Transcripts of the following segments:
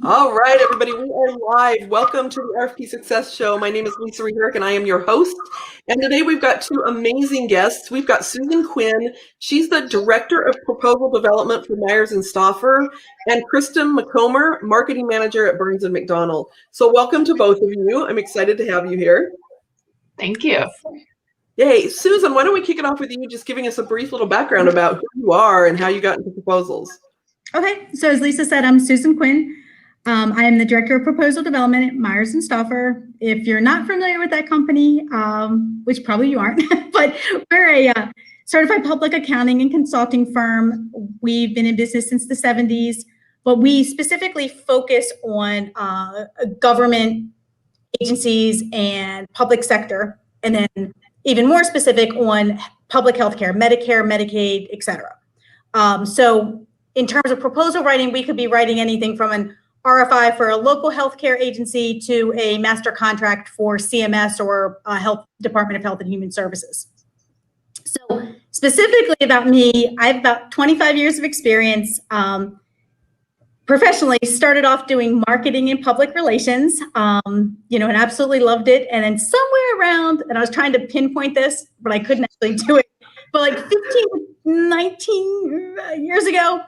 All right, everybody, we are live. Welcome to the RFP Success Show. My name is Lisa REHUREK, and I am your host. And today we've got two amazing guests. We've got Susan Quinn. She's the Director of Proposal Development for Myers and Stauffer, and Krystn Macomber, Marketing Manager at Burns McDonnell. So welcome to both of you. I'm excited to have you here. Thank you. Yay. Susan, why don't we kick it off with you just giving us a brief little background about who you are and how you got into proposals. Okay, so as Lisa said, I'm Susan Quinn. I am the Director of Proposal Development at Myers and Stauffer. If you're not familiar with that company, which probably you aren't, but we're a certified public accounting and consulting firm. We've been in business since the 70s, but we specifically focus on government agencies and public sector, and then even more specific on public healthcare, Medicare, Medicaid, et cetera. So in terms of proposal writing, we could be writing anything from an RFI for a local healthcare agency to a master contract for CMS or Health Department of Health and Human Services. So specifically about me, I have about 25 years of experience. Professionally, started off doing marketing and public relations, and absolutely loved it. And then somewhere around, and I was trying to pinpoint this, but I couldn't actually do it, but like 15, 19 years ago,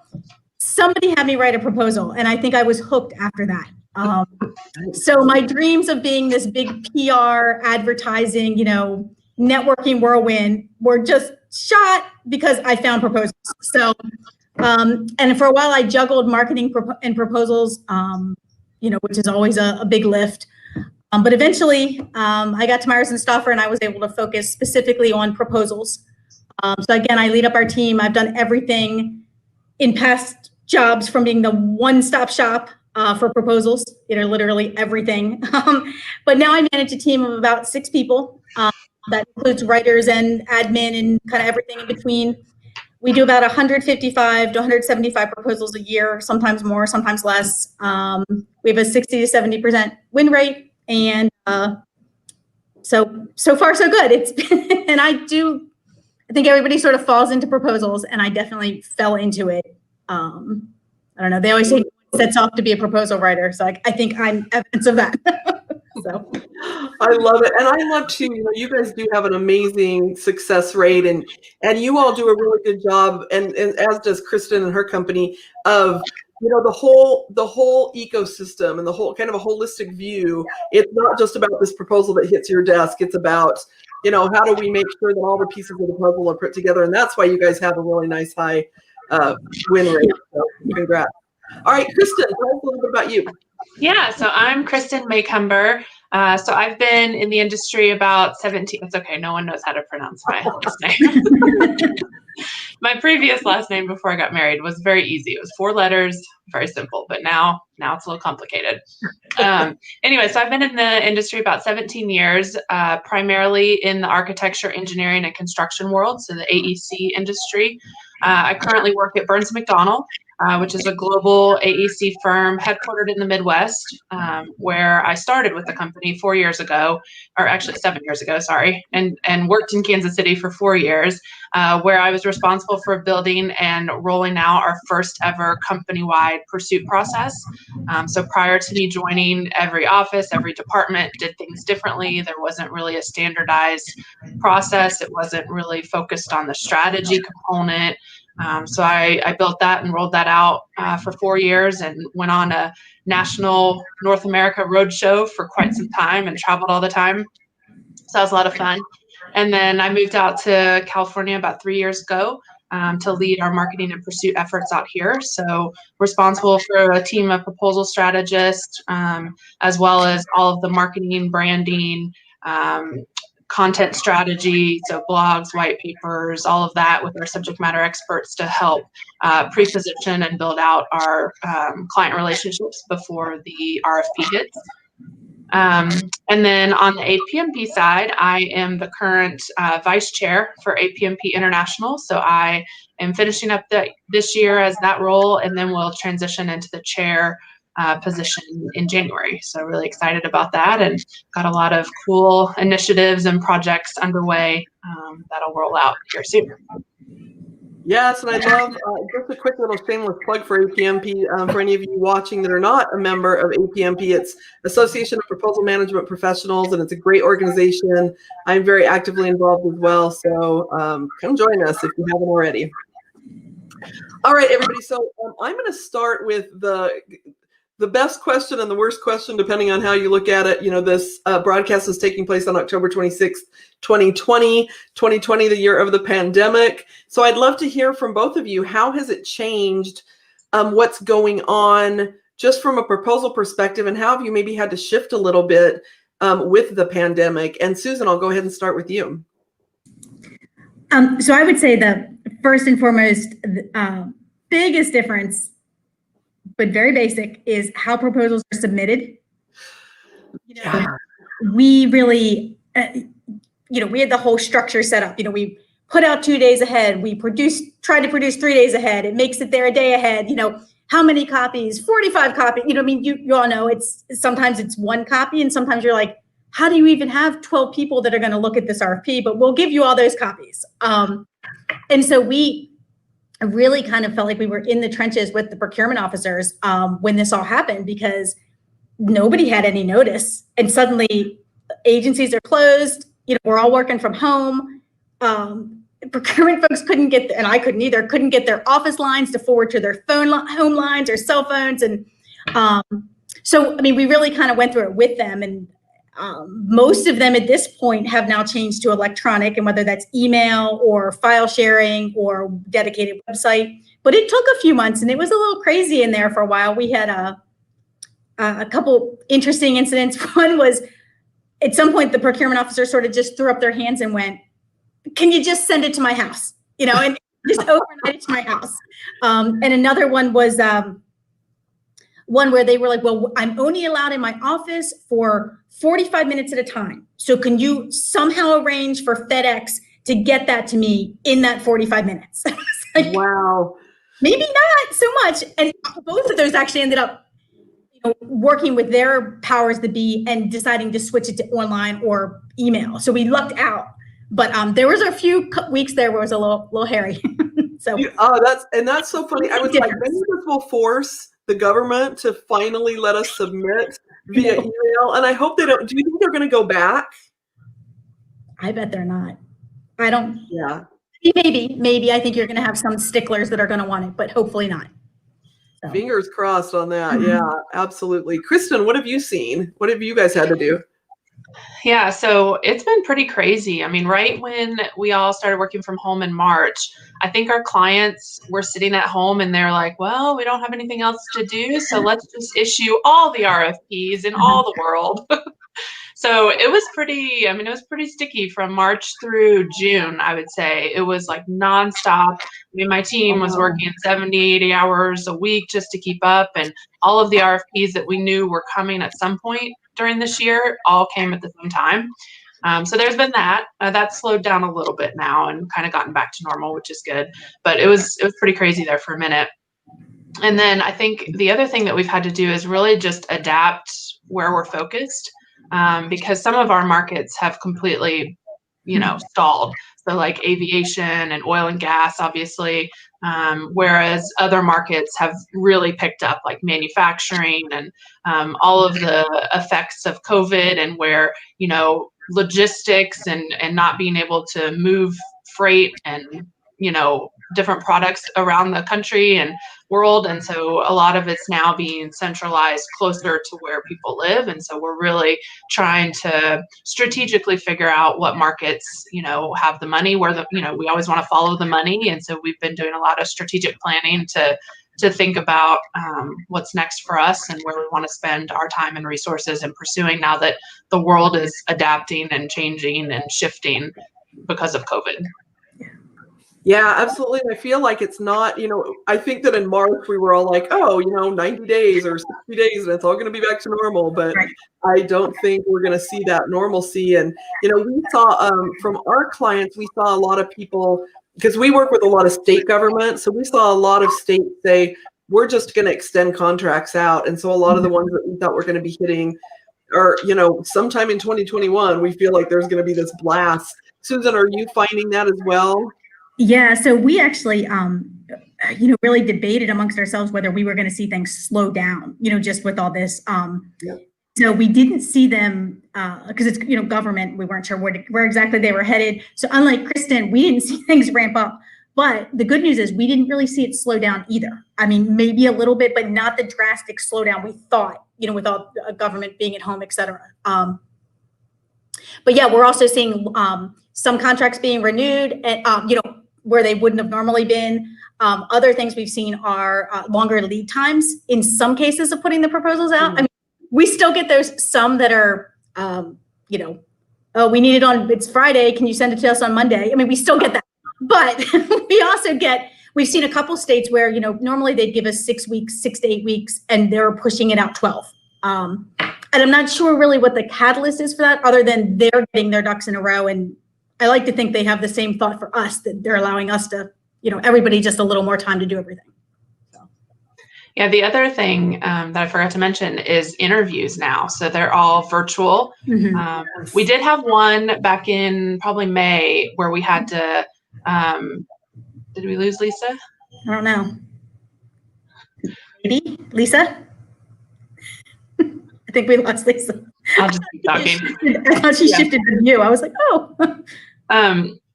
somebody had me write a proposal, and I think I was hooked after that. So my dreams of being this big PR, advertising, networking whirlwind were just shot because I found proposals. So, and for a while I juggled marketing and proposals, which is always a big lift. But eventually I got to Myers and Stauffer, and I was able to focus specifically on proposals. So again, I lead up our team. I've done everything in past jobs from being the one-stop shop for proposals, literally everything. But now I manage a team of about 6 people. That includes writers and admin and kind of everything in between. We do about 155 to 175 proposals a year, sometimes more, sometimes less. We have a 60 to 70% win rate, and so far so good. It's been, and I think everybody sort of falls into proposals, and I definitely fell into it. I don't know. They always say sets off to be a proposal writer, so I think I'm evidence of that. So I love it, and I love too. You guys do have an amazing success rate, and you all do a really good job, and as does Kristen and her company, of the whole ecosystem and the whole kind of a holistic view. It's not just about this proposal that hits your desk. It's about how do we make sure that all the pieces of the puzzle are put together, and that's why you guys have a really nice high win rate. So congrats. All right, Kristen, tell us a little bit about you. Yeah, so I'm Krystn Macomber. So I've been in the industry about 17. It's okay, no one knows how to pronounce my last name. My previous last name before I got married was very easy. It was 4 letters, very simple. But now it's a little complicated. Anyway, so I've been in the industry about 17 years, primarily in the architecture, engineering, and construction world, so the AEC industry. I currently work at Burns McDonnell, which is a global AEC firm headquartered in the Midwest, where I started with the company 4 years ago, or actually 7 years ago, sorry, and worked in Kansas City for 4 years, where I was responsible for building and rolling out our first ever company-wide pursuit process. So prior to me joining, every office, every department did things differently. There wasn't really a standardized process. It wasn't really focused on the strategy component. So I built that and rolled that out for 4 years, and went on a national North America roadshow for quite some time and traveled all the time. So that was a lot of fun. And then I moved out to California about 3 years ago to lead our marketing and pursuit efforts out here. So responsible for a team of proposal strategists, as well as all of the marketing, branding, content strategy, so blogs, white papers, all of that with our subject matter experts to help pre-position and build out our client relationships before the RFP hits. And then on the APMP side, I am the current vice chair for APMP International. So I am finishing up this year as that role, and then we'll transition into the chair position in January. So really excited about that, and got a lot of cool initiatives and projects underway that'll roll out here soon. Yes, and I love just a quick little shameless plug for APMP. For any of you watching that are not a member of APMP, it's Association of Proposal Management Professionals, and it's a great organization. I'm very actively involved as well, so come join us if you haven't already. All right, everybody. So I'm going to start with the best question and the worst question, depending on how you look at it. You know, this broadcast is taking place on October 26th, 2020, the year of the pandemic. So I'd love to hear from both of you. How has it changed? What's going on just from a proposal perspective, and how have you maybe had to shift a little bit with the pandemic? And Susan, I'll go ahead and start with you. So I would say the first and foremost, biggest difference, but very basic, is how proposals are submitted. You know, we really, we had the whole structure set up. You know, we put out 2 days ahead. We try to produce 3 days ahead. It makes it there a day ahead. You know, how many copies? 45 copies. You know, I mean, you all know sometimes it's one copy, and sometimes you're like, how do you even have 12 people that are going to look at this RFP? But we'll give you all those copies. And so we really kind of felt like we were in the trenches with the procurement officers when this all happened, because nobody had any notice. And suddenly agencies are closed. You know, we're all working from home. Procurement folks couldn't get, and I couldn't either, couldn't get their office lines to forward to their home lines or cell phones. And so, I mean, we really kind of went through it with them. And most of them at this point have now changed to electronic, and whether that's email or file sharing or dedicated website. But it took a few months, and it was a little crazy in there for a while. We had a couple interesting incidents. One was, at some point, the procurement officer sort of just threw up their hands and went, "Can you just send it to my house?" You know, and just overnight it to my house. And another one was one where they were like, "Well, I'm only allowed in my office for 45 minutes at a time. So can you somehow arrange for FedEx to get that to me in that 45 minutes?" Like, wow. Maybe not so much. And both of those actually ended up working with their powers that be and deciding to switch it to online or email. So we lucked out. But there was a few weeks there where it was a little hairy. So that's so funny. I was like, maybe this will force the government to finally let us submit via email. And I hope they don't. Do you think they're going to go back? I bet they're not. I don't. Yeah. Maybe. I think you're going to have some sticklers that are going to want it, but hopefully not. So. Fingers crossed on that. Mm-hmm. Yeah, absolutely. Kristen, what have you seen? What have you guys had to do? Yeah, so it's been pretty crazy. I mean, right when we all started working from home in March, I think our clients were sitting at home and they're like, well, we don't have anything else to do, so let's just issue all the RFPs in all the world. So it was pretty sticky from March through June, I would say. It was like nonstop. I mean, my team was working 70, 80 hours a week just to keep up, and all of the RFPs that we knew were coming at some point during this year all came at the same time. So there's been that. That slowed down a little bit now and kind of gotten back to normal, which is good. But it was pretty crazy there for a minute. And then I think the other thing that we've had to do is really just adapt where we're focused, because some of our markets have completely, stalled. So like aviation and oil and gas, obviously, whereas other markets have really picked up, like manufacturing and all of the effects of COVID, and where, logistics and not being able to move freight and, different products around the country and world. And so a lot of it's now being centralized closer to where people live. And so we're really trying to strategically figure out what markets, have the money, where we always want to follow the money. And so we've been doing a lot of strategic planning to think about what's next for us and where we want to spend our time and resources in pursuing, now that the world is adapting and changing and shifting because of COVID. Yeah, absolutely. I feel like it's not, I think that in March we were all like, 90 days or 60 days and it's all going to be back to normal. But I don't think we're going to see that normalcy. And, we saw from our clients, we saw a lot of people, because we work with a lot of state government. So we saw a lot of states say, we're just going to extend contracts out. And so a lot of the ones that we thought were going to be hitting or, sometime in 2021, we feel like there's going to be this blast. Susan, are you finding that as well? Yeah, so we actually, really debated amongst ourselves whether we were going to see things slow down, just with all this. Yep. So we didn't see them because it's, government. We weren't sure where exactly they were headed. So unlike Krystn, we didn't see things ramp up. But the good news is we didn't really see it slow down either. I mean, maybe a little bit, but not the drastic slowdown we thought, with all government being at home, et cetera. But yeah, we're also seeing some contracts being renewed and, where they wouldn't have normally been. Other things we've seen are longer lead times in some cases of putting the proposals out. I mean, we still get those some that are, oh, we need it it's Friday. Can you send it to us on Monday? I mean, we still get that. But we also we've seen a couple states where, normally they'd give us 6 weeks, 6 to 8 weeks, and they're pushing it out 12. And I'm not sure really what the catalyst is for that, other than they're getting their ducks in a row. And I like to think they have the same thought for us, that they're allowing us to, everybody just a little more time to do everything. So. Yeah, the other thing that I forgot to mention is interviews now. So they're all virtual. Mm-hmm. We did have one back in probably May where we had to, did we lose Lisa? I don't know. Maybe Lisa? I think we lost Lisa. I'll just keep talking. I thought she shifted to you. I was like, oh.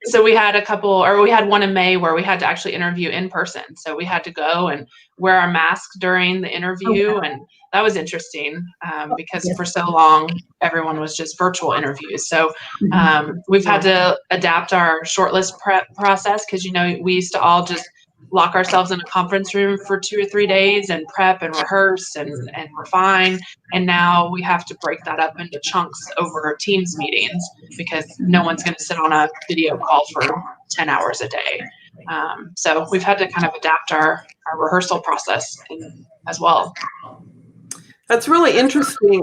So we had we had one in May where we had to actually interview in person. So we had to go and wear our masks during the interview. And that was interesting because for so long, everyone was just virtual interviews. So we've had to adapt our shortlist prep process because, we used to all just lock ourselves in a conference room for 2 or 3 days and prep and rehearse and refine. And now we have to break that up into chunks over Teams meetings because no one's going to sit on a video call for 10 hours a day. So we've had to kind of adapt our rehearsal process as well. That's really interesting.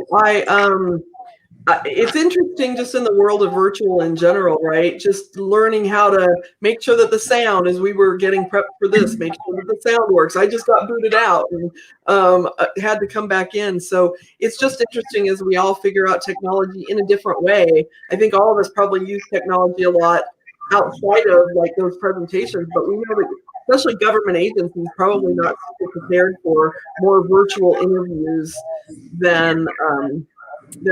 It's interesting just in the world of virtual in general, right? Just learning how to make sure that the sound, as we were getting prepped for this, make sure that the sound works. I just got booted out and had to come back in. So it's just interesting as we all figure out technology in a different way. I think all of us probably use technology a lot outside of like those presentations, but we know that especially government agencies probably not super prepared for more virtual interviews than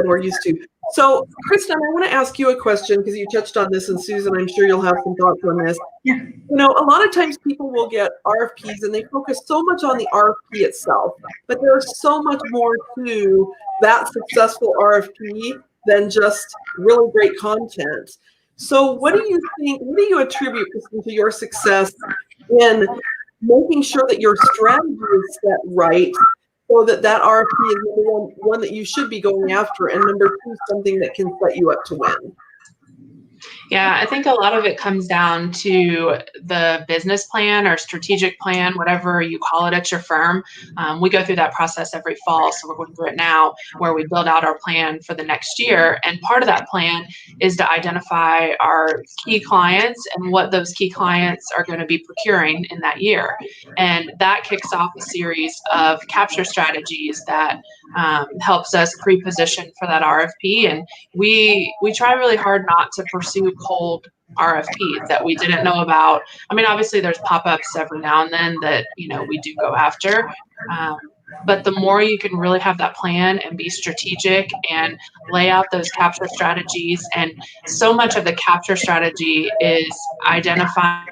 we're used to. So, Krystn, I want to ask you a question because you touched on this, and Susan, I'm sure you'll have some thoughts on this. Yeah. A lot of times people will get RFPs and they focus so much on the RFP itself, but there's so much more to that successful RFP than just really great content. So what do you think, what do you attribute, Krystn, to your success in making sure that your strategy is set right so that RFP is number one that you should be going after, and number two, something that can set you up to win? Yeah, I think a lot of it comes down to the business plan or strategic plan, whatever you call it at your firm. We go through that process every fall, so we're going through it now, where we build out our plan for the next year. And part of that plan is to identify our key clients and what those key clients are going to be procuring in that year. And that kicks off a series of capture strategies that helps us pre-position for that RFP. And we try really hard not to pursue cold RFPs that we didn't know about. I mean, obviously there's pop-ups every now and then that, we do go after. But the more you can really have that plan and be strategic and lay out those capture strategies, and so much of the capture strategy is identifying.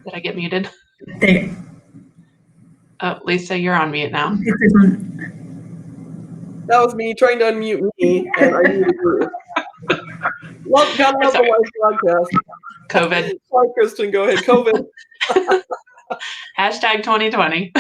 Did I get muted? There you go. Oh, Lisa, you're on mute now. That was me trying to unmute me, and I muted her. Gotta love the live broadcast. COVID. Sorry, Krystn, go ahead. COVID. Hashtag 2020.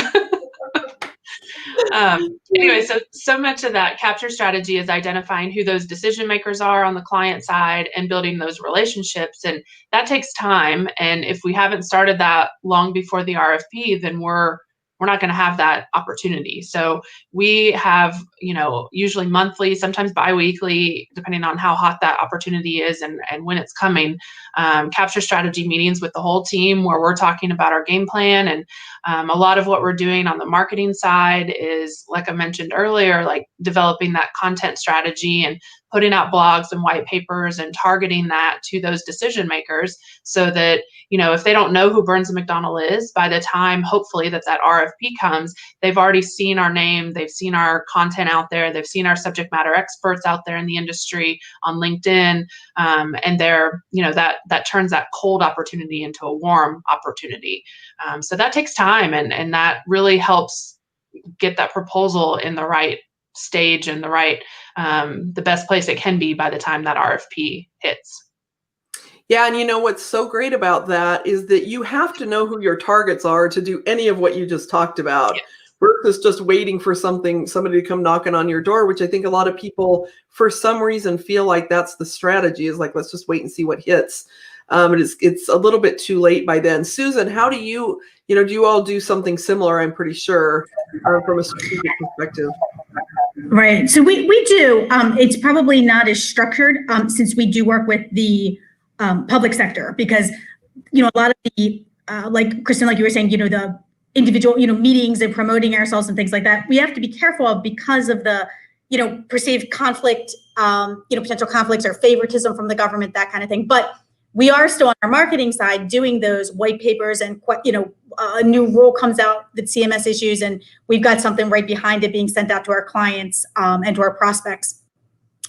Anyway, so much of that capture strategy is identifying who those decision makers are on the client side and building those relationships. And that takes time. And if we haven't started that long before the RFP, then we're not going to have that opportunity. So we have, usually monthly, sometimes biweekly, depending on how hot that opportunity is and when it's coming, capture strategy meetings with the whole team where we're talking about our game plan. And a lot of what we're doing on the marketing side is, like I mentioned earlier, like developing that content strategy and putting out blogs and white papers and targeting that to those decision makers so that, if they don't know who Burns McDonnell is, by the time, hopefully, that RFP comes, they've already seen our name, they've seen our content out there, they've seen our subject matter experts out there in the industry on LinkedIn, and they're, that turns that cold opportunity into a warm opportunity. So that takes time, and that really helps get that proposal in the right stage and the right, the best place it can be by the time that RFP hits. Yeah, and what's so great about that is that you have to know who your targets are to do any of what you just talked about, Yes. versus just waiting for somebody to come knocking on your door, which I think a lot of people, for some reason, feel like that's the strategy, is like, let's just wait and see what hits. It's a little bit too late by then. Susan, how do you all do something similar, I'm pretty sure, from a strategic perspective? Right. So we do. It's probably not as structured since we do work with the public sector, because, a lot of the, like Krystn, like you were saying, the individual, meetings and promoting ourselves and things like that, we have to be careful of because of the, perceived conflict, potential conflicts or favoritism from the government, that kind of thing. But we are still on our marketing side doing those white papers, and, a new rule comes out that CMS issues, and we've got something right behind it being sent out to our clients and to our prospects.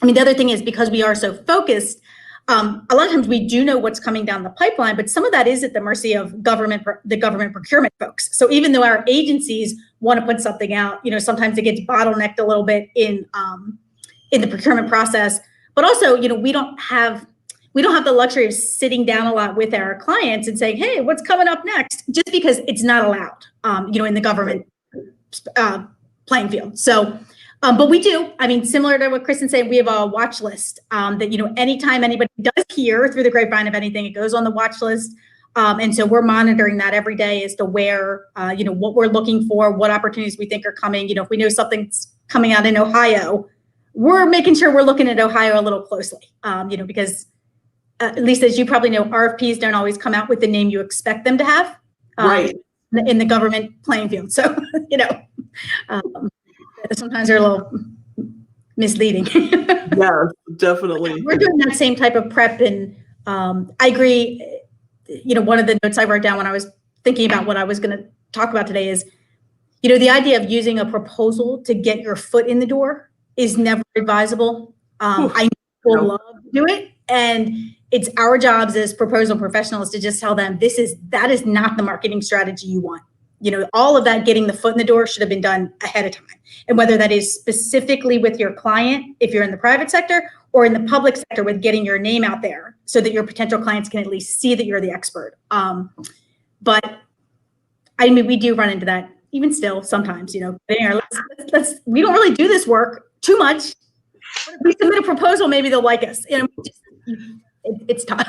I mean, the other thing is, because we are so focused, a lot of times we do know what's coming down the pipeline, but some of that is at the mercy of the government procurement folks. So even though our agencies want to put something out, sometimes it gets bottlenecked a little bit in the procurement process. But also, we don't have the luxury of sitting down a lot with our clients and saying, hey, what's coming up next? Just because it's not allowed, in the government playing field. So, but we do, similar to what Krystn said, we have a watch list that, anytime anybody does hear through the grapevine of anything, it goes on the watch list. And so we're monitoring that every day as to where, what we're looking for, what opportunities we think are coming. If we know something's coming out in Ohio, we're making sure we're looking at Ohio a little closely, because at least, as you probably know, RFPs don't always come out with the name you expect them to have, right, in the government playing field. So, sometimes they're a little misleading. Yeah, definitely. We're doing that same type of prep, and I agree. One of the notes I wrote down when I was thinking about what I was going to talk about today is, the idea of using a proposal to get your foot in the door is never advisable. I will love to do it, and it's our jobs as proposal professionals to just tell them that is not the marketing strategy you want. All of that, getting the foot in the door, should have been done ahead of time. And whether that is specifically with your client, if you're in the private sector, or in the public sector with getting your name out there so that your potential clients can at least see that you're the expert. But we do run into that even still sometimes, we don't really do this work too much. But if we submit a proposal, maybe they'll like us. It's tough.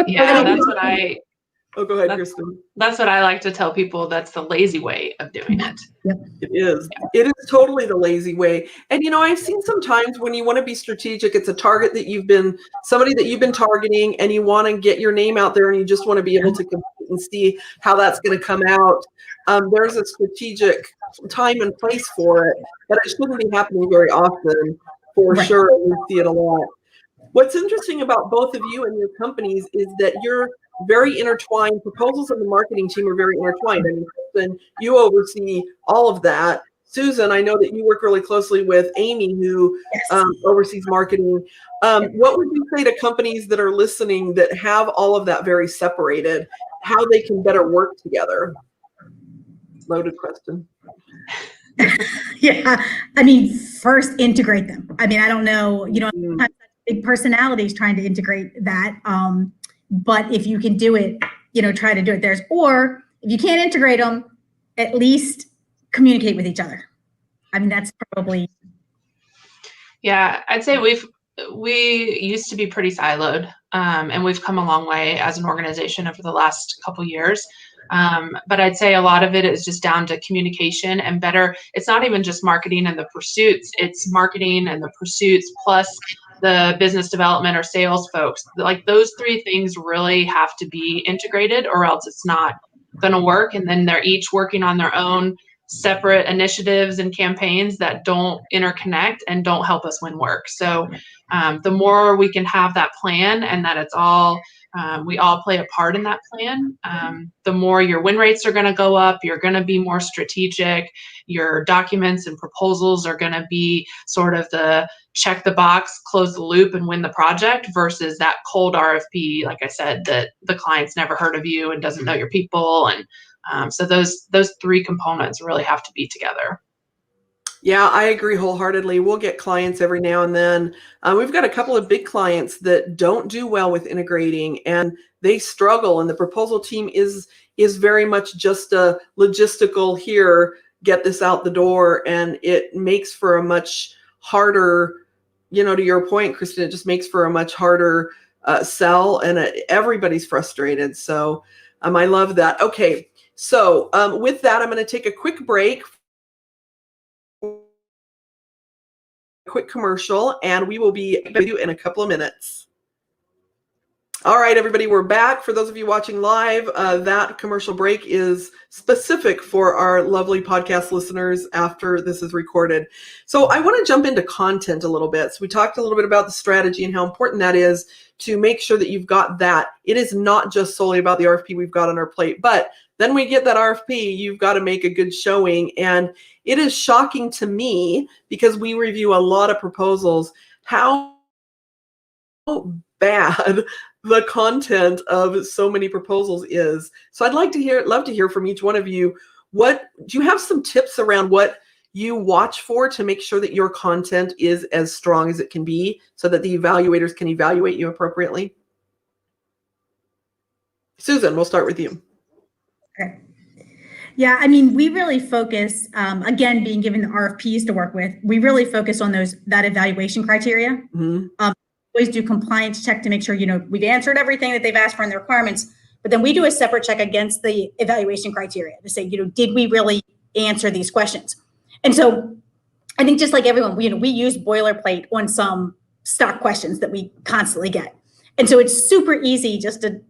Yeah, that's what Oh, go ahead, Krystn. That's what I like to tell people. That's the lazy way of doing it. Yep. It is. It is totally the lazy way. And, I've seen sometimes when you want to be strategic, it's a target that somebody that you've been targeting, and you want to get your name out there, and you just want to be able to compete and see how that's going to come out. There's a strategic time and place for it, but it shouldn't be happening very often, for sure. We see it a lot. What's interesting about both of you and your companies is that you're very intertwined. Proposals and the marketing team are very intertwined. Krystn, you oversee all of that. Susan, I know that you work really closely with Amy, who oversees marketing. What would you say to companies that are listening that have all of that very separated, how they can better work together? Loaded question. Yeah. First, integrate them. I don't know, big personalities trying to integrate that. But if you can do it, try to do it. Or if you can't integrate them, at least communicate with each other. That's probably. Yeah, I'd say we used to be pretty siloed, and we've come a long way as an organization over the last couple years. But I'd say a lot of it is just down to communication and better. It's not even just marketing and the pursuits, it's marketing and the pursuits plus the business development or sales folks. Like those three things really have to be integrated, or else it's not going to work. And then they're each working on their own separate initiatives and campaigns that don't interconnect and don't help us win work. So the more we can have that plan and that it's all, we all play a part in that plan, the more your win rates are going to go up. You're going to be more strategic. Your documents and proposals are going to be sort of the check the box, close the loop, and win the project versus that cold RFP, like I said, that the client's never heard of you and doesn't know your people. And so those three components really have to be together. Yeah, I agree wholeheartedly. We'll get clients every now and then. We've got a couple of big clients that don't do well with integrating, and they struggle. And the proposal team is very much just a logistical here, get this out the door, and it makes for a much harder, to your point, Kristen, it just makes for a much harder sell, and everybody's frustrated. So I love that. Okay, so with that, I'm going to take a quick break. Quick commercial, and we will be with you in a couple of minutes. All right, everybody, we're back. For those of you watching live, that commercial break is specific for our lovely podcast listeners after this is recorded. So I want to jump into content a little bit. So we talked a little bit about the strategy and how important that is to make sure that you've got that. It is not just solely about the RFP we've got on our plate, but then we get that RFP, you've got to make a good showing. And it is shocking to me, because we review a lot of proposals, how bad the content of so many proposals is. So I'd love to hear from each one of you. Do you have some tips around what you watch for to make sure that your content is as strong as it can be so that the evaluators can evaluate you appropriately? Susan, we'll start with you. Okay. Yeah, I mean, we really focus, again, being given the RFPs to work with, we really focus on that evaluation criteria. Mm-hmm. Always do compliance check to make sure, we've answered everything that they've asked for in the requirements, but then we do a separate check against the evaluation criteria to say, did we really answer these questions? And so I think just like everyone, we use boilerplate on some stock questions that we constantly get. And so it's super easy just to,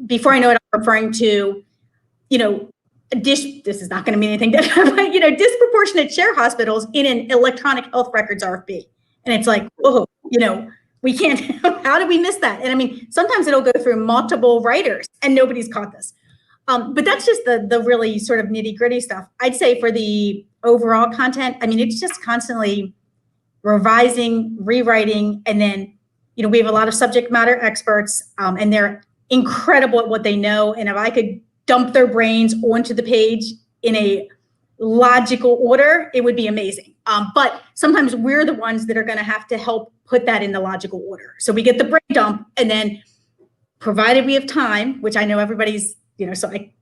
before I know it, I'm referring to, this is not going to mean anything different, but, disproportionate share hospitals in an electronic health records RFP. And it's like, oh, we can't, how did we miss that? And I mean, sometimes it'll go through multiple writers and nobody's caught this. But that's just the really sort of nitty gritty stuff. I'd say for the overall content, I mean, it's just constantly revising, rewriting, and then, we have a lot of subject matter experts, and they're incredible at what they know. And if I could dump their brains onto the page in a logical order, it would be amazing. But sometimes we're the ones that are going to have to help put that in the logical order. So we get the brain dump, and then provided we have time, which I know everybody's, so I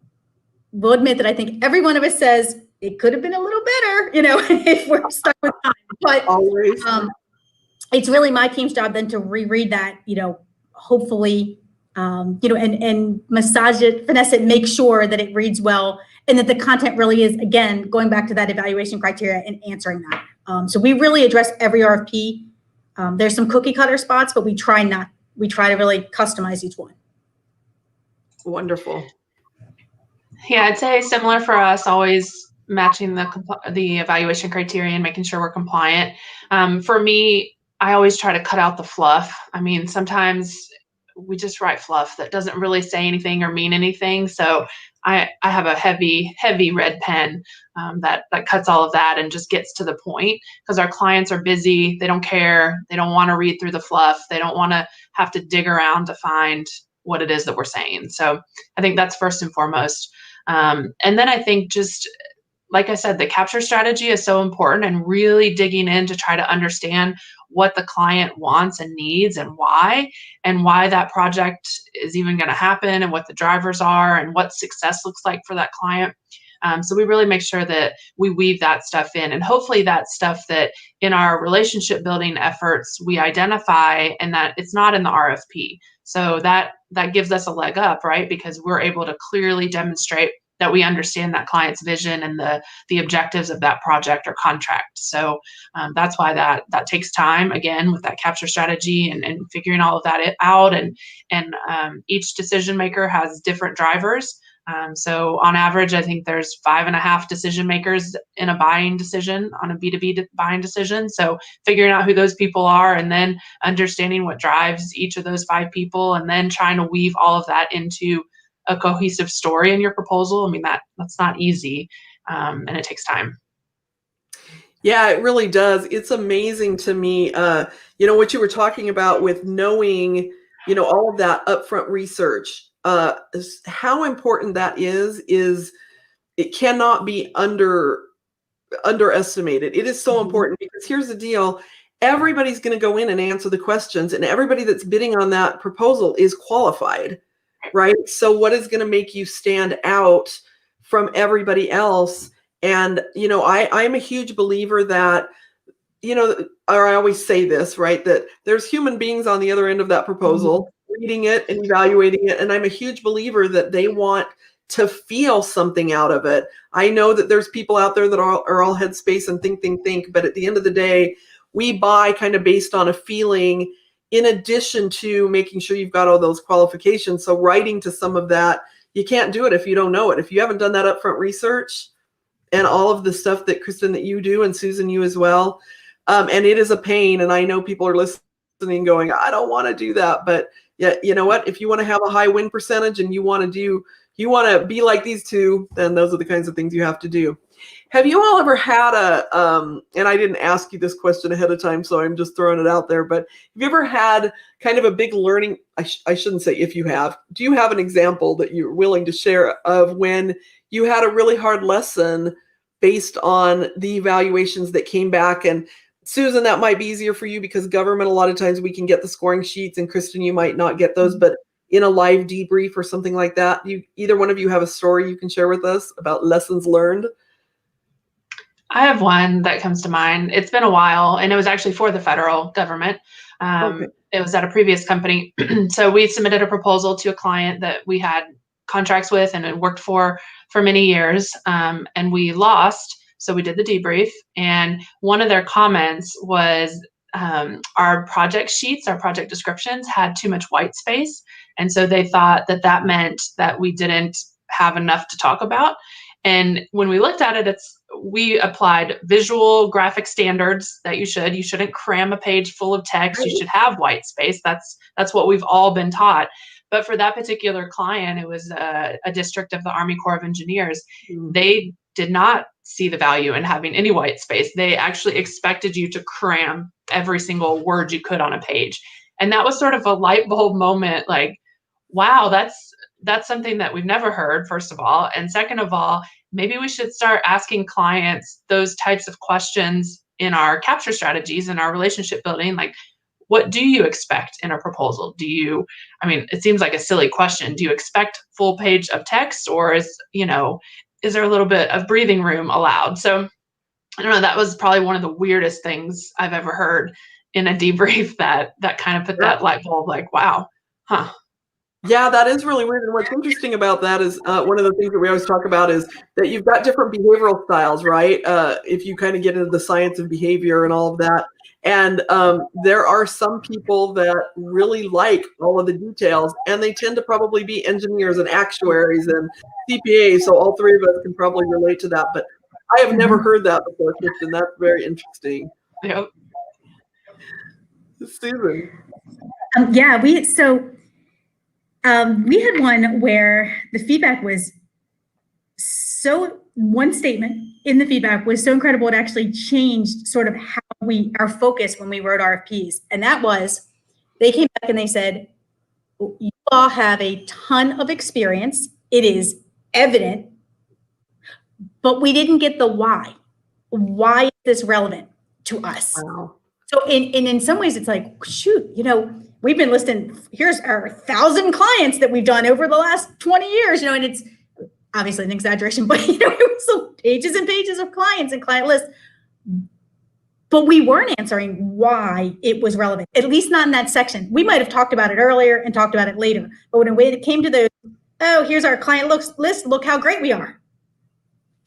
will admit that I think every one of us says it could have been a little better, if we're stuck with time. But always, it's really my team's job then to reread that, hopefully, and massage it, finesse it, make sure that it reads well, and that the content really is, again, going back to that evaluation criteria and answering that. So we really address every RFP. There's some cookie cutter spots, but we try to really customize each one. Wonderful. Yeah, I'd say similar for us, always matching the evaluation criteria and making sure we're compliant. For me, I always try to cut out the fluff. I mean, sometimes we just write fluff that doesn't really say anything or mean anything. So I have a heavy red pen that cuts all of that and just gets to the point, because our clients are busy. They don't care. They don't want to read through the fluff. They don't want to have to dig around to find what it is that we're saying. So I think that's first and foremost. And then I think just, like I said, the capture strategy is so important, and really digging in to try to understand what the client wants and needs and why that project is even going to happen, and what the drivers are, and what success looks like for that client. So we really make sure that we weave that stuff in, and hopefully that stuff that in our relationship building efforts we identify, and that it's not in the RFP. So that gives us a leg up, right? Because we're able to clearly demonstrate that we understand that client's vision and the objectives of that project or contract. So that's why that takes time, again, with that capture strategy and figuring all of that out. And each decision maker has different drivers. So on average, I think there's 5.5 decision makers in a buying decision, on a B2B buying decision. So figuring out who those people are, and then understanding what drives each of those 5 people, and then trying to weave all of that into a cohesive story in your proposal. I mean, that's not easy, and it takes time. Yeah, it really does. It's amazing to me, what you were talking about with knowing, all of that upfront research, how important that is it cannot be underestimated. It is so important, because here's the deal. Everybody's going to go in and answer the questions, and everybody that's bidding on that proposal is qualified, right? So what is going to make you stand out from everybody else? And, I'm a huge believer that, or I always say this, right, that there's human beings on the other end of that proposal, reading it and evaluating it. And I'm a huge believer that they want to feel something out of it. I know that there's people out there that are all headspace and think, but at the end of the day, we buy kind of based on a feeling, in addition to making sure you've got all those qualifications. So writing to some of that, you can't do it if you don't know it. If you haven't done that upfront research and all of the stuff that Krystn, that you do, and Susan, you as well. And it is a pain. And I know people are listening going, I don't want to do that. But yeah, you know what? If you want to have a high win percentage and you want to be like these two, then those are the kinds of things you have to do. Have you all ever had and I didn't ask you this question ahead of time, so I'm just throwing it out there, but have you ever had kind of a big learning, I shouldn't say if you have, do you have an example that you're willing to share of when you had a really hard lesson based on the evaluations that came back? And Susan, that might be easier for you because government, a lot of times we can get the scoring sheets, and Krystn, you might not get those, but in a live debrief or something like that, either one of you have a story you can share with us about lessons learned? I have one that comes to mind. It's been a while, and it was actually for the federal government. Okay. It was at a previous company. So we submitted a proposal to a client that we had contracts with and had worked for many years, and we lost. So we did the debrief, and one of their comments was our project sheets, our project descriptions had too much white space. And so they thought that meant that we didn't have enough to talk about. And when we looked at it, we applied visual graphic standards that you shouldn't cram a page full of text. You should have white space. That's what we've all been taught. But for that particular client, it was a district of the Army Corps of Engineers. They did not see the value in having any white space. They actually expected you to cram every single word you could on a page. And that was sort of a light bulb moment, like, wow, that's something that we've never heard, first of all. And second of all, maybe we should start asking clients those types of questions in our capture strategies and our relationship building. Like, what do you expect in a proposal? It seems like a silly question. Do you expect full page of text, or is there a little bit of breathing room allowed? So I don't know, that was probably one of the weirdest things I've ever heard in a debrief that kind of put that light bulb, like, wow, huh. Yeah, that is really weird. And what's interesting about that is one of the things that we always talk about is that you've got different behavioral styles, right? If you kind of get into the science of behavior and all of that. And there are some people that really like all of the details, and they tend to probably be engineers and actuaries and CPAs. So all three of us can probably relate to that. But I have never heard that before, Krystn. That's very interesting. Yep. Susan. We had one where the feedback was one statement in the feedback was so incredible, it actually changed sort of how our focus when we wrote RFPs. And that was, they came back and they said, you all have a ton of experience. It is evident, but we didn't get the why. Why is this relevant to us? Wow. So in some ways it's like, shoot, we've been listing, here's our 1,000 clients that we've done over the last 20 years, and it's obviously an exaggeration, but it was pages and pages of clients and client lists. But we weren't answering why it was relevant, at least not in that section. We might have talked about it earlier and talked about it later. But when it came to those, here's our client list, look how great we are.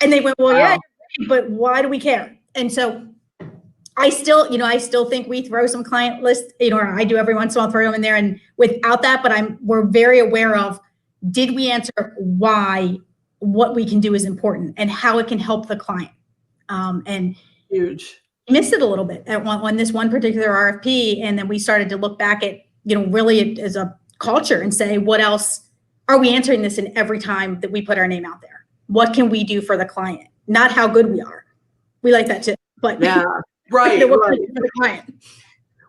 And they went, well, wow. Yeah, but why do we care? And so I still think we throw some client lists, or I do every once in a while, throw them in there, and without that, but we're very aware of did we answer why what we can do is important and how it can help the client? And huge. Missed it a little bit at on this one particular RFP, and then we started to look back at, really as a culture and say, what else are we answering this in every time that we put our name out there? What can we do for the client? Not how good we are. We like that too, but yeah, right. What can we do for the client?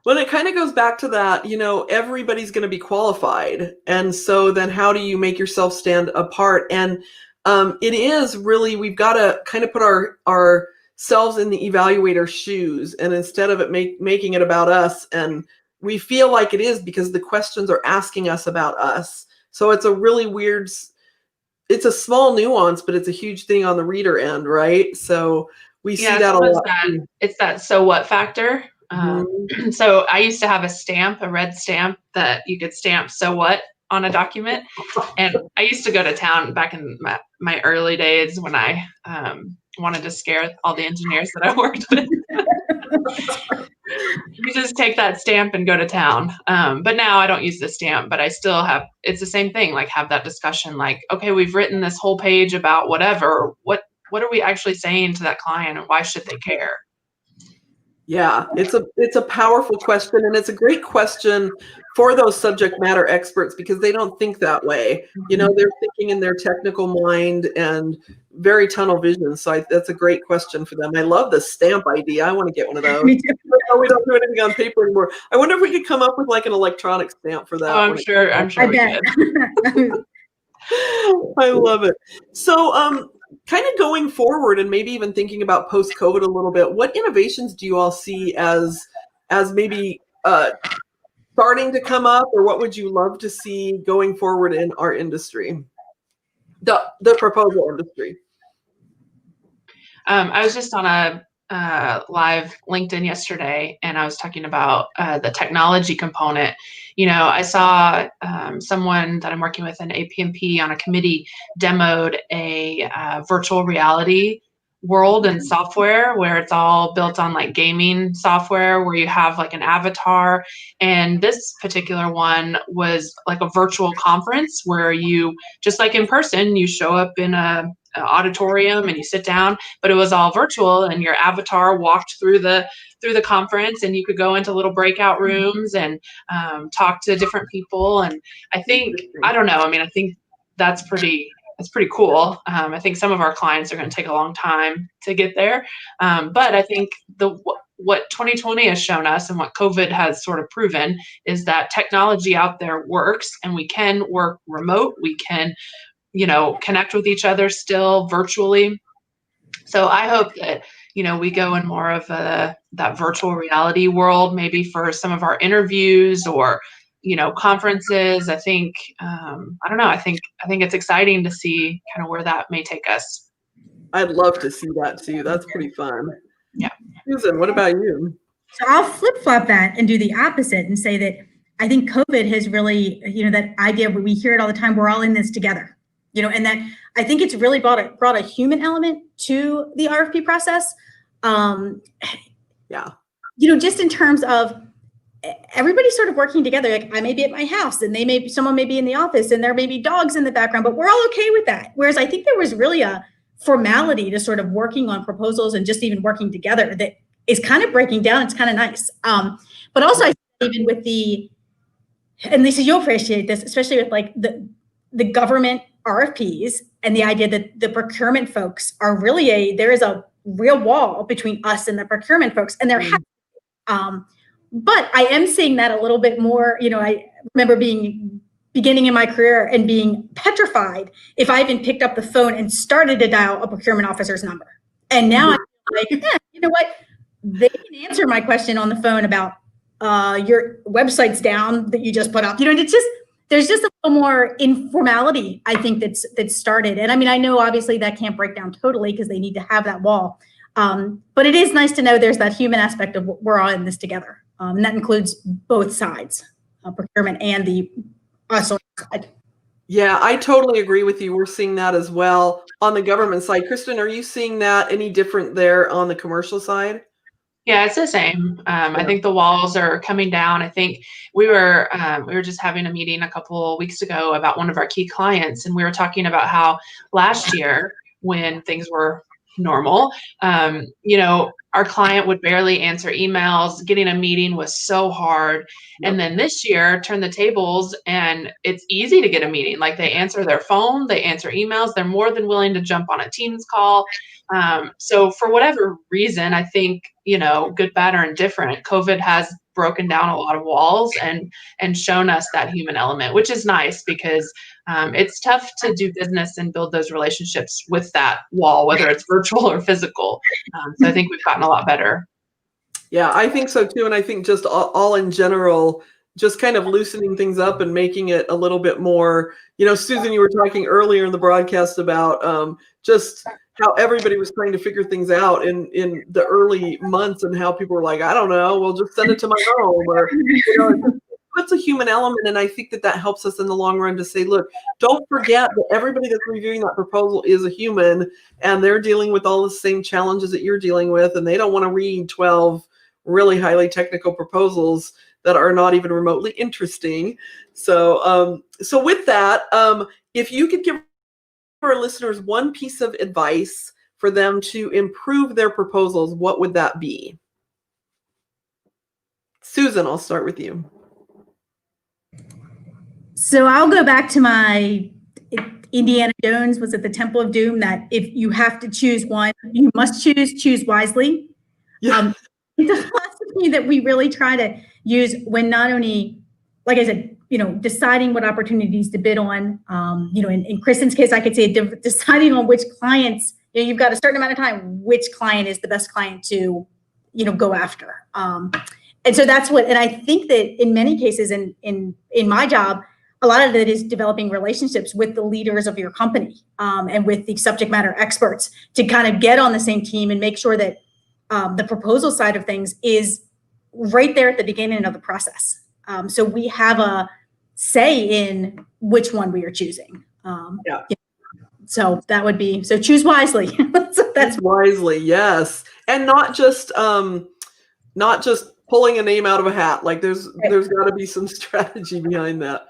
Well, it kind of goes back to that, everybody's going to be qualified. And so then how do you make yourself stand apart? And it is really, we've got to kind of put ourselves in the evaluator's shoes, and instead of it making it about us, and we feel like it is because the questions are asking us about us. So it's a really weird, it's a small nuance, but it's a huge thing on the reader end, right? So we see that a lot. It's that so what factor. So I used to have a red stamp that you could stamp so what on a document. And I used to go to town back in my early days when I wanted to scare all the engineers that I worked with. You just take that stamp and go to town. But now I don't use the stamp, but I still have, it's the same thing, like have that discussion, like, okay, we've written this whole page about whatever. What are we actually saying to that client, and why should they care? Yeah, it's a powerful question, and it's a great question for those subject matter experts because they don't think that way. They're thinking in their technical mind and very tunnel vision. So that's a great question for them. I love the stamp idea. I want to get one of those. Me too. We don't do anything on paper anymore. I wonder if we could come up with like an electronic stamp for that. Oh, I'm sure I we bet. could. I love it. So, kind of going forward and maybe even thinking about post-COVID a little bit, what innovations do you all see as maybe starting to come up, or what would you love to see going forward in our industry, the proposal industry? I was just on a live LinkedIn yesterday, and I was talking about the technology component. I saw someone that I'm working with in APMP on a committee demoed a virtual reality world and software where it's all built on like gaming software where you have like an avatar. And this particular one was like a virtual conference where you, just like in person, you show up in an auditorium and you sit down, but it was all virtual, and your avatar walked through the conference, and you could go into little breakout rooms and talk to different people. And I think, I don't know, I think that's pretty cool. I think some of our clients are going to take a long time to get there. But I think what 2020 has shown us, and what COVID has sort of proven, is that technology out there works, and we can work remote. We can, connect with each other still virtually. So I hope that, we go in more of that virtual reality world, maybe for some of our interviews or, conferences. I think, I don't know. I think it's exciting to see kind of where that may take us. I'd love to see that too. That's pretty fun. Yeah. Susan, what about you? So I'll flip-flop that and do the opposite and say that I think COVID has really, that idea where we hear it all the time, we're all in this together, and that I think it's really brought a human element to the RFP process. Yeah. Just in terms of everybody's sort of working together. Like I may be at my house and someone may be in the office and there may be dogs in the background, but we're all okay with that. Whereas I think there was really a formality to sort of working on proposals and just even working together that is kind of breaking down. It's kind of nice. But also I think even with and Lisa, you'll appreciate this, especially with like the government RFPs and the idea that the procurement folks are really there is a real wall between us and the procurement folks, and there but I am seeing that a little bit more. I remember beginning in my career and being petrified if I even picked up the phone and started to dial a procurement officer's number. And now I'm like, you know what? They can answer my question on the phone about your website's down that you just put up. It's just, there's just a little more informality, I think, that's started. And I know obviously that can't break down totally because they need to have that wall. But it is nice to know there's that human aspect of we're all in this together. And that includes both sides, procurement and the us side. Yeah, I totally agree with you. We're seeing that as well on the government side. Krystn, are you seeing that any different there on the commercial side? Yeah, it's the same. I think the walls are coming down. I think we were just having a meeting a couple weeks ago about one of our key clients, and we were talking about how last year when things were normal, our client would barely answer emails. Getting a meeting was so hard. And then this year, turn the tables, and it's easy to get a meeting. Like, they answer their phone, they answer emails. They're more than willing to jump on a Teams call. So for whatever reason, I think, good, bad, or indifferent, COVID has broken down a lot of walls and shown us that human element, which is nice because it's tough to do business and build those relationships with that wall, whether it's virtual or physical. So I think we've gotten a lot better. Yeah, I think so too. And I think just all in general, just kind of loosening things up and making it a little bit more, Susan, you were talking earlier in the broadcast about just how everybody was trying to figure things out in the early months, and how people were like, I don't know, we'll just send it to my home, or, it puts a human element. And I think that helps us in the long run to say, look, don't forget that everybody that's reviewing that proposal is a human, and they're dealing with all the same challenges that you're dealing with, and they don't want to read 12 really highly technical proposals that are not even remotely interesting. So, with that, if you could give our listeners one piece of advice for them to improve their proposals, what would that be? Susan, I'll start with you. So I'll go back to my Indiana Jones, was it the Temple of Doom, that if you have to choose one, you must choose wisely. Yeah. It's a philosophy that we really try to use when not only, like I said, deciding what opportunities to bid on. In Krystn's case, I could say deciding on which clients, you've got a certain amount of time, which client is the best client to, go after. And so that's and I think that in many cases in my job, a lot of it is developing relationships with the leaders of your company and with the subject matter experts to kind of get on the same team and make sure that the proposal side of things is right there at the beginning of the process. So we have a say in which one we are choosing. So that would be, choose wisely. That's wisely, yes. And not just pulling a name out of a hat. Like there's got to be some strategy behind that.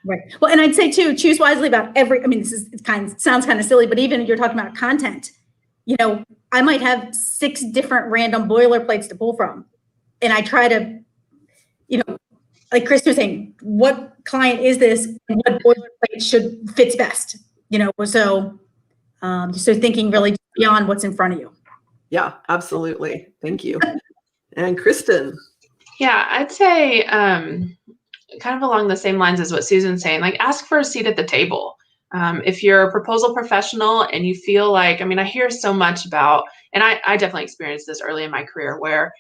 Right. Well, and I'd say too, choose wisely about sounds kind of silly, but even if you're talking about content, I might have 6 different random boilerplates to pull from. And I try to, like Krystn was saying, what client is this and what boilerplate fits best? So thinking really beyond what's in front of you. Yeah, absolutely. Thank you. And Krystn. Yeah, I'd say kind of along the same lines as what Susan's saying, like ask for a seat at the table. If you're a proposal professional and you feel like, I hear so much about, and I definitely experienced this early in my career, where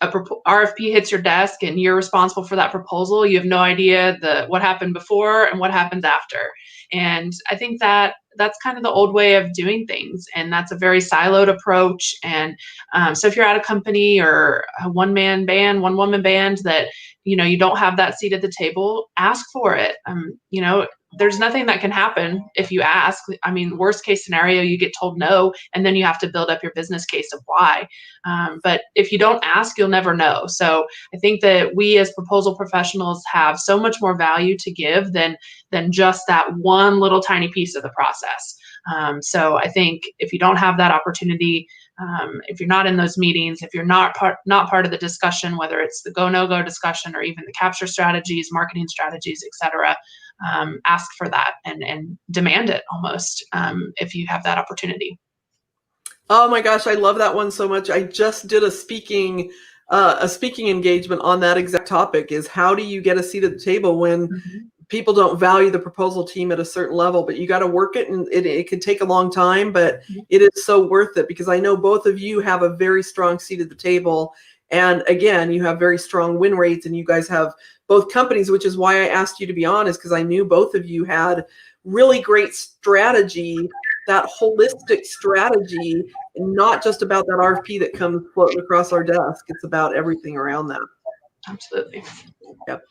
a RFP hits your desk and you're responsible for that proposal. You have no idea what happened before and what happens after. And I think that's kind of the old way of doing things. And that's a very siloed approach. And so if you're at a company or a one-man band, one-woman band that, you don't have that seat at the table, ask for it. There's nothing that can happen if you ask. Worst case scenario, you get told no, and then you have to build up your business case of why. But if you don't ask, you'll never know. So I think that we as proposal professionals have so much more value to give than just that one little tiny piece of the process. So I think if you don't have that opportunity, if you're not in those meetings, if you're not part of the discussion, whether it's the go, no-go discussion or even the capture strategies, marketing strategies, et cetera, ask for that and demand it almost if you have that opportunity. Oh my gosh, I love that one so much. I just did a speaking engagement on that exact topic, is how do you get a seat at the table when people don't value the proposal team at a certain level, but you got to work it, and it can take a long time, but it is so worth it, because I know both of you have a very strong seat at the table. And again, you have very strong win rates, and you guys have both companies, which is why I asked you to be honest, because I knew both of you had really great strategy, that holistic strategy, and not just about that RFP that comes floating across our desk. It's about everything around that. Absolutely. Yep.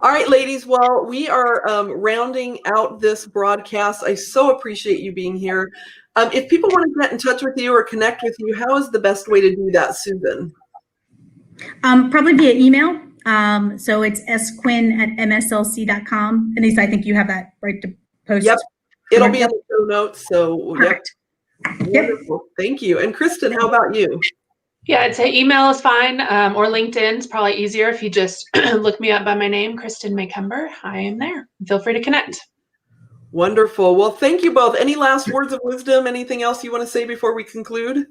All right, ladies. Well, we are rounding out this broadcast. I so appreciate you being here. If people want to get in touch with you or connect with you, how is the best way to do that, Susan? Probably via email. So it's squinn@mslc.com. And Lisa, I think you have that right to post. Yep. It'll be in the show notes. So, Perfect. Yep. Wonderful. Thank you. And Kristen, how about you? Yeah, I'd say email is fine, or LinkedIn is probably easier if you just look me up by my name, Krystn Macomber. I am there. Feel free to connect. Wonderful. Well, thank you both. Any last words of wisdom? Anything else you want to say before we conclude?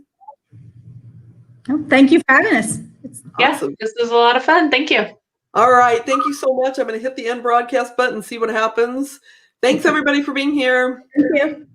Oh, thank you for having us. Awesome. Yeah, this was a lot of fun. Thank you. All right. Thank you so much. I'm going to hit the end broadcast button and see what happens. Thanks, everybody, for being here. Thank you.